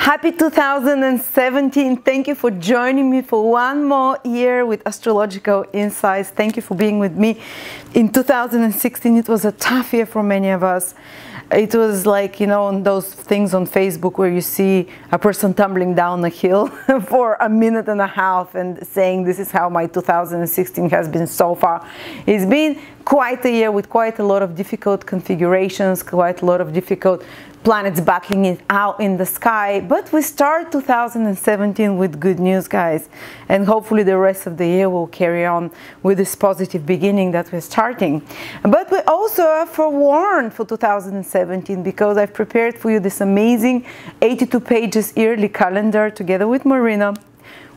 Happy 2017. Thank you for joining me for one more year with Astrological Insights. Thank you for being with me. In 2016, it was a tough year for many of us. It was like, you know, on those things on Facebook where you see a person tumbling down a hill for a minute and a half and saying, this is how my 2016 has been so far. It's been quite a year with quite a lot of difficult configurations, quite a lot of difficult planets battling it out in the sky, but we start 2017 with good news, guys, and hopefully the rest of the year will carry on with this positive beginning that we're starting. But we also are forewarned for 2017 because I've prepared for you this amazing 82 pages yearly calendar together with Marina,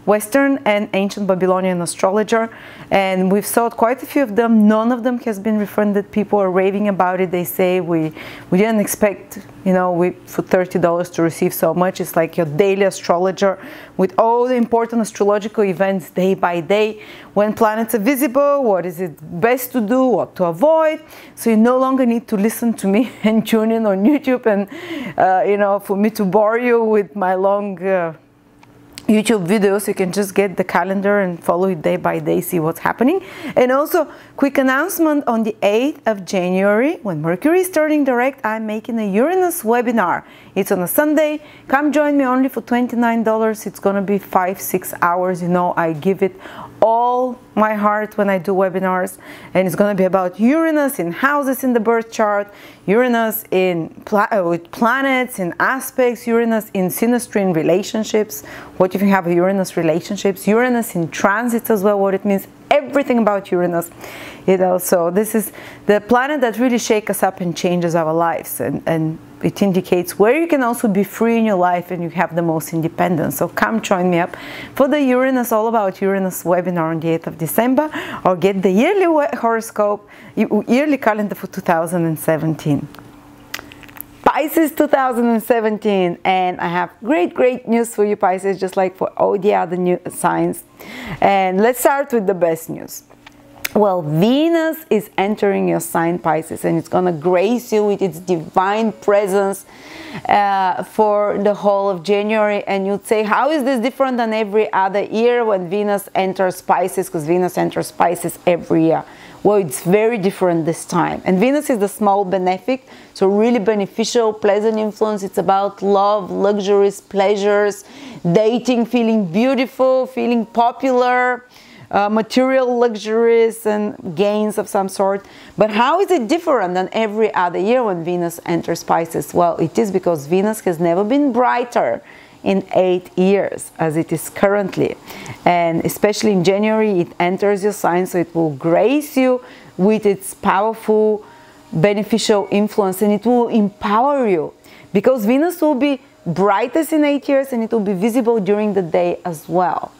Western and ancient Babylonian astrologer, and we've sold quite a few of them. None of them has been refunded. People are raving about it. They say we didn't expect, you know, for $30 to receive so much. It's like your daily astrologer with all the important astrological events day by day. When planets are visible, what is it best to do, what to avoid. So you no longer need to listen to me and tune in on YouTube and you know, for me to bore you with my long YouTube videos. You can just get the calendar and follow it day by day, see what's happening. And also, quick announcement, on the 8th of January, when Mercury is turning direct, I'm making a Uranus webinar. It's on a Sunday. Come join me only for $29. It's gonna be 5-6 hours. You know, I give it all my heart when I do webinars, and it's going to be about Uranus in houses in the birth chart, Uranus in with planets in aspects, Uranus in synastry in relationships, what if you have a Uranus relationships, Uranus in transits as well, what it means, everything about Uranus, you know. So this is the planet that really shakes us up and changes our lives, and it indicates where you can also be free in your life and you have the most independence. So come join me up for the Uranus, all about Uranus webinar on the 8th of December, or get the yearly horoscope, yearly calendar for 2017. Pisces 2017, and I have great news for you, Pisces, just like for all the other new signs. And let's start with the best news. Well, Venus is entering your sign, Pisces, and it's going to grace you with its divine presence for the whole of January. And you'd say, how is this different than every other year when Venus enters Pisces? Because Venus enters Pisces every year. Well, it's very different this time. And Venus is the small benefic, so really beneficial, pleasant influence. It's about love, luxuries, pleasures, dating, feeling beautiful, feeling popular, material luxuries and gains of some sort. But how is it different than every other year when Venus enters Pisces? Well, it is because Venus has never been brighter in 8 years as it is currently, and especially in January it enters your sign, so it will grace you with its powerful beneficial influence, and it will empower you because Venus will be brightest in 8 years and it will be visible during the day as well.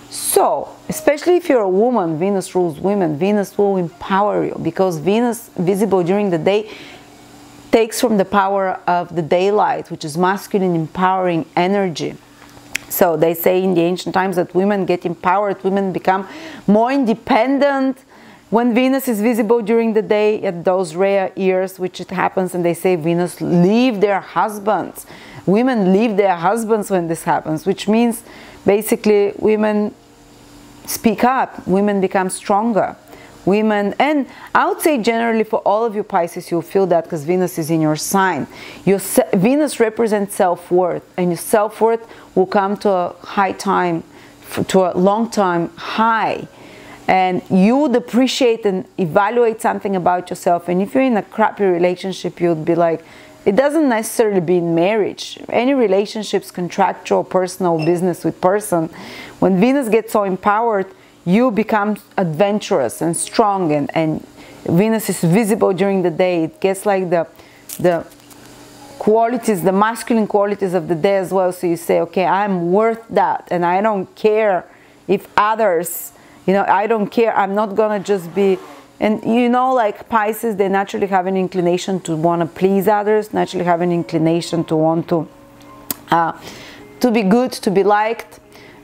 So, especially if you're a woman, Venus rules women, Venus will empower you because Venus visible during the day takes from the power of the daylight, which is masculine empowering energy. So they say in the ancient times that women get empowered, women become more independent when Venus is visible during the day at those rare years, which it happens, and they say Venus leave their husbands. Women leave their husbands when this happens, which means basically women speak up, women become stronger. Women, and I would say generally for all of you Pisces, you'll feel that because Venus is in your sign. Venus represents self-worth, and your self-worth will come to a high time, to a long time high, and you would appreciate and evaluate something about yourself. And if you're in a crappy relationship, you'd be like, it doesn't necessarily be in marriage, any relationships, contractual, personal, business with person, when Venus gets so empowered, you become adventurous and strong, and Venus is visible during the day. It gets like the qualities, the masculine qualities of the day as well. So you say, okay, I'm worth that, and I don't care if others, you know, I don't care. I'm not gonna just be, and you know, like Pisces, they naturally have an inclination to want to please others, naturally have an inclination to want to be good, to be liked,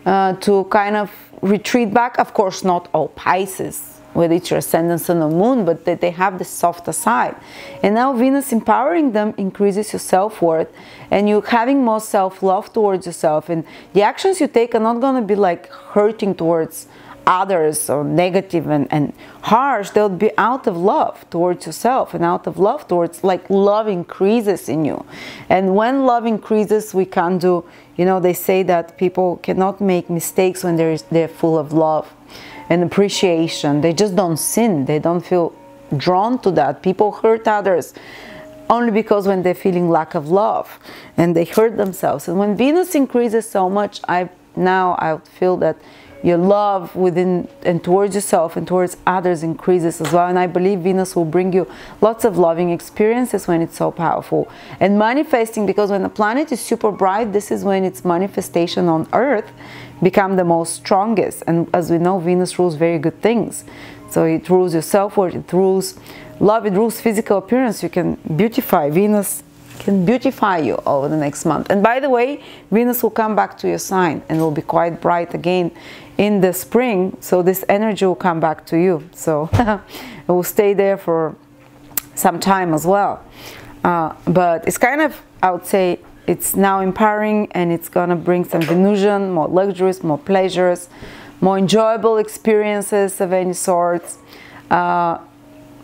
to kind of retreat back. Of course, not all Pisces whether it's your ascendant, sun, or moon, but that they have the softer side. And now Venus empowering them increases your self-worth, and you're having more self-love towards yourself, and the actions you take are not going to be like hurting towards others or negative and harsh. They'll be out of love towards yourself and out of love towards, like, love increases in you. And when love increases, we can't do, you know, they say that people cannot make mistakes when they're full of love and appreciation. They just don't sin. They don't feel drawn to that. People hurt others only because when they're feeling lack of love, and they hurt themselves. And when Venus increases so much, I feel that your love within and towards yourself and towards others increases as well. And I believe Venus will bring you lots of loving experiences when it's so powerful. And manifesting, because when the planet is super bright, this is when its manifestation on Earth become the most strongest. And as we know, Venus rules very good things. So it rules your self-worth, it rules love, it rules physical appearance. You can beautify. Venus can beautify you over the next month. And by the way, Venus will come back to your sign and will be quite bright again in the spring. So this energy will come back to you. So it will stay there for some time as well. But it's kind of, I would say, it's now empowering, and it's gonna bring some Venusian, more luxuries, more pleasures, more enjoyable experiences of any sorts.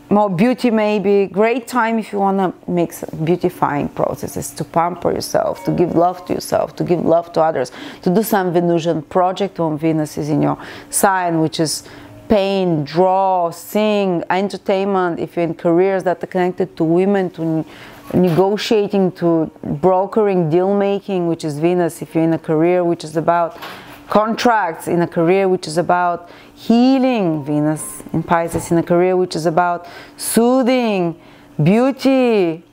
More beauty, maybe. Great time if you want to make some beautifying processes, to pamper yourself, to give love to yourself, to give love to others, to do some Venusian project when Venus is in your sign, which is paint, draw, sing, entertainment. If you're in careers that are connected to women, to negotiating, to brokering, deal making, which is Venus. If you're in a career which is about contracts, in a career which is about healing, Venus in Pisces, in a career which is about soothing, beauty,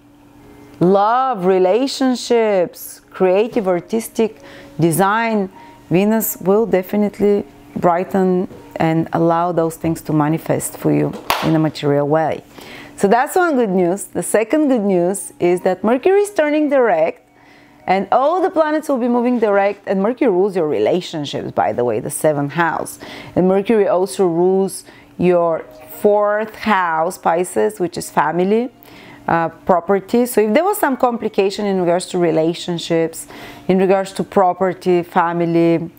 love, relationships, creative, artistic, design, Venus will definitely brighten and allow those things to manifest for you in a material way. So that's one good news. The second good news is that Mercury is turning direct, and all the planets will be moving direct, and Mercury rules your relationships, by the way, the 7th house. And Mercury also rules your 4th house, Pisces, which is family, property. So if there was some complication in regards to relationships, in regards to property, family,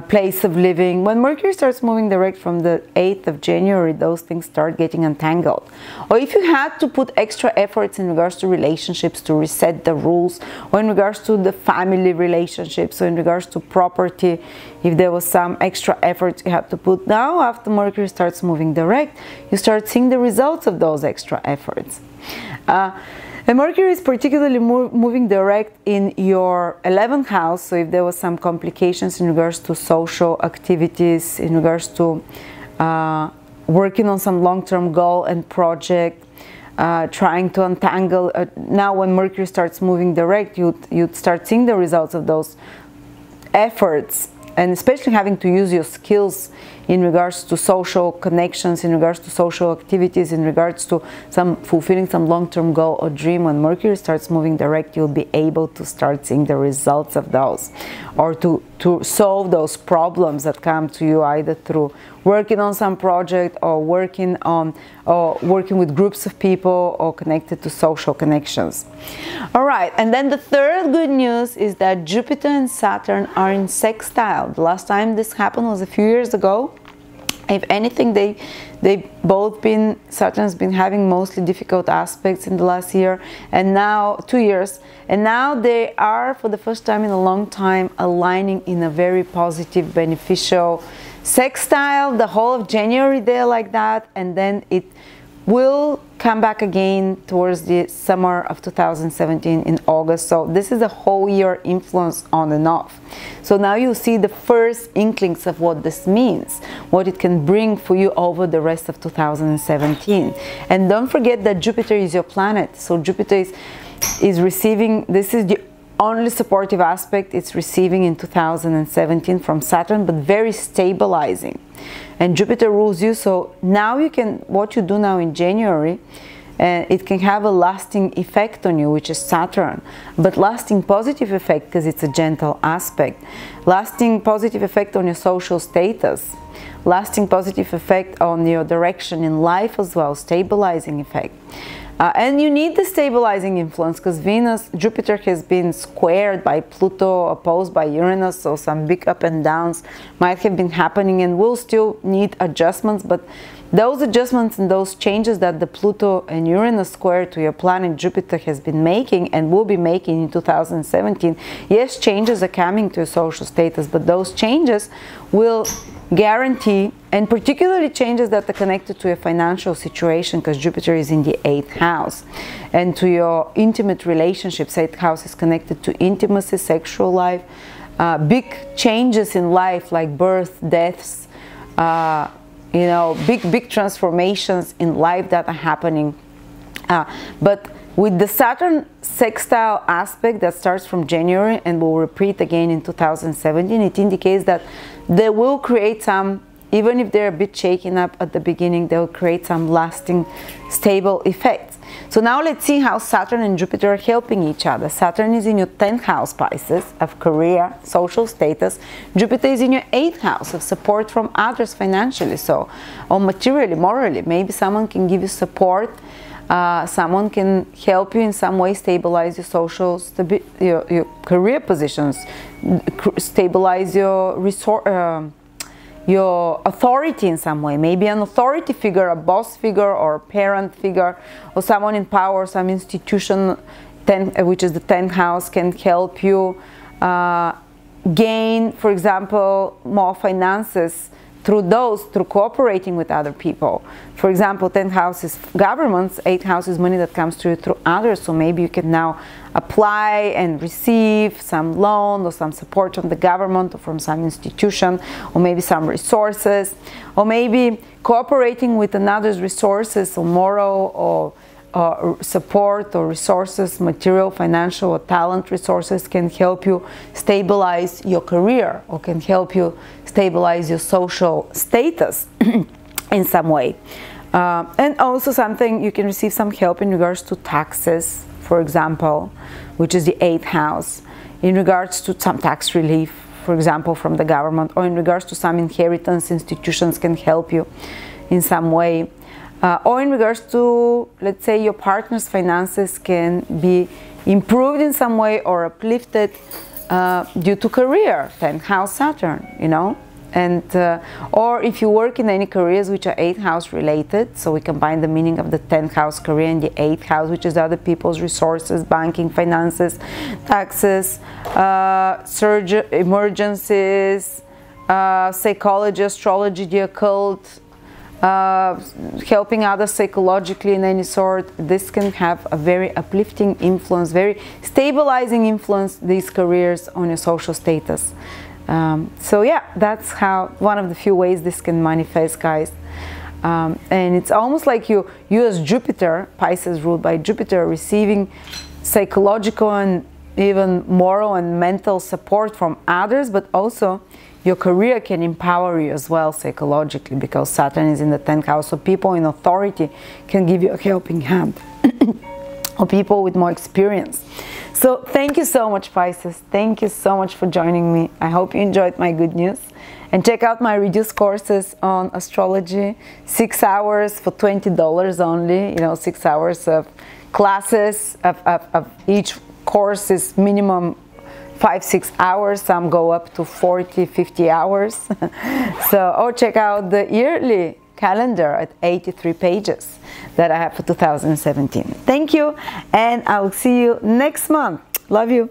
place of living, when Mercury starts moving direct from the 8th of January, those things start getting untangled. Or if you had to put extra efforts in regards to relationships to reset the rules, or in regards to the family relationships, or in regards to property, if there was some extra efforts you had to put, now after Mercury starts moving direct, you start seeing the results of those extra efforts. And Mercury is particularly moving direct in your 11th house, so if there was some complications in regards to social activities, in regards to working on some long-term goal and project, trying to untangle, now when Mercury starts moving direct, you'd start seeing the results of those efforts, and especially having to use your skills in regards to social connections, in regards to social activities, in regards to fulfilling some long-term goal or dream. When Mercury starts moving direct, you'll be able to start seeing the results of those, or to solve those problems that come to you either through working on some project, or working with groups of people, or connected to social connections. All right, and then the third good news is that Jupiter and Saturn are in sextile. The last time this happened was a few years ago. If anything, they both been, Saturn's been having mostly difficult aspects in the last year, and now 2 years, and now they are for the first time in a long time aligning in a very positive, beneficial sextile. The whole of January they're like that, and then it will come back again towards the summer of 2017 in August. So this is a whole year influence on and off. So now you see the first inklings of what this means, what it can bring for you over the rest of 2017. And don't forget that Jupiter is your planet. So Jupiter is receiving, this is the only supportive aspect it's receiving in 2017 from Saturn, but very stabilizing. And Jupiter rules you, so now you can, what you do now in January, and it can have a lasting effect on you, which is Saturn, but lasting positive effect because it's a gentle aspect, lasting positive effect on your social status, lasting positive effect on your direction in life as well, stabilizing effect. And you need the stabilizing influence because Jupiter has been squared by Pluto, opposed by Uranus, so some big up and downs might have been happening and will still need adjustments, but those adjustments and those changes that the Pluto and Uranus square to your planet Jupiter has been making and will be making in 2017, yes, changes are coming to your social status, but those changes will guarantee, and particularly changes that are connected to your financial situation, because Jupiter is in the 8th house, and to your intimate relationships. 8th house is connected to intimacy, sexual life, big changes in life like birth, deaths, you know, big transformations in life that are happening. But with the Saturn sextile aspect that starts from January and will repeat again in 2017, it indicates that they will create some, even if they're a bit shaken up at the beginning, they will create some lasting, stable effects. So now let's see how Saturn and Jupiter are helping each other. Saturn is in your 10th house, Pisces, of career, social status. Jupiter is in your 8th house of support from others financially, so, or materially, morally. Maybe someone can give you support. Someone can help you in some way stabilize your social, your career positions, stabilize your authority in some way. Maybe an authority figure, a boss figure or a parent figure, or someone in power, some institution, which is the 10th house, can help you gain, for example, more finances through cooperating with other people. For example, 10th house is governments, 8th house is money that comes to you through others, so maybe you can now apply and receive some loan or some support from the government or from some institution, or maybe some resources, or maybe cooperating with another's resources or moral or support or resources, material, financial, or talent resources can help you stabilize your career or can help you stabilize your social status in some way. And also something, you can receive some help in regards to taxes, for example, which is the 8th house, in regards to some tax relief, for example, from the government, or in regards to some inheritance, institutions can help you in some way. Or in regards to, let's say, your partner's finances can be improved in some way or uplifted due to career, 10th house Saturn, you know. And or if you work in any careers which are 8th house related, so we combine the meaning of the 10th house career and the 8th house, which is other people's resources, banking, finances, taxes, surgery, emergencies, psychology, astrology, the occult, helping others psychologically in any sort. This can have a very uplifting influence, very stabilizing influence, these careers, on your social status. So yeah, that's how, one of the few ways this can manifest, guys. And it's almost like you as Jupiter, Pisces ruled by Jupiter, receiving psychological and even moral and mental support from others, but also your career can empower you as well psychologically, because Saturn is in the 10th house, so people in authority can give you a helping hand or people with more experience. So thank you so much, Pisces. Thank you so much for joining me. I hope you enjoyed my good news. And check out my reduced courses on astrology, 6 hours for $20 only, you know, 6 hours of classes, of each course is minimum 5-6 hours, some go up to 40-50 hours. So, or check out the yearly calendar at 83 pages that I have for 2017. Thank you, and I will see you next month. Love you.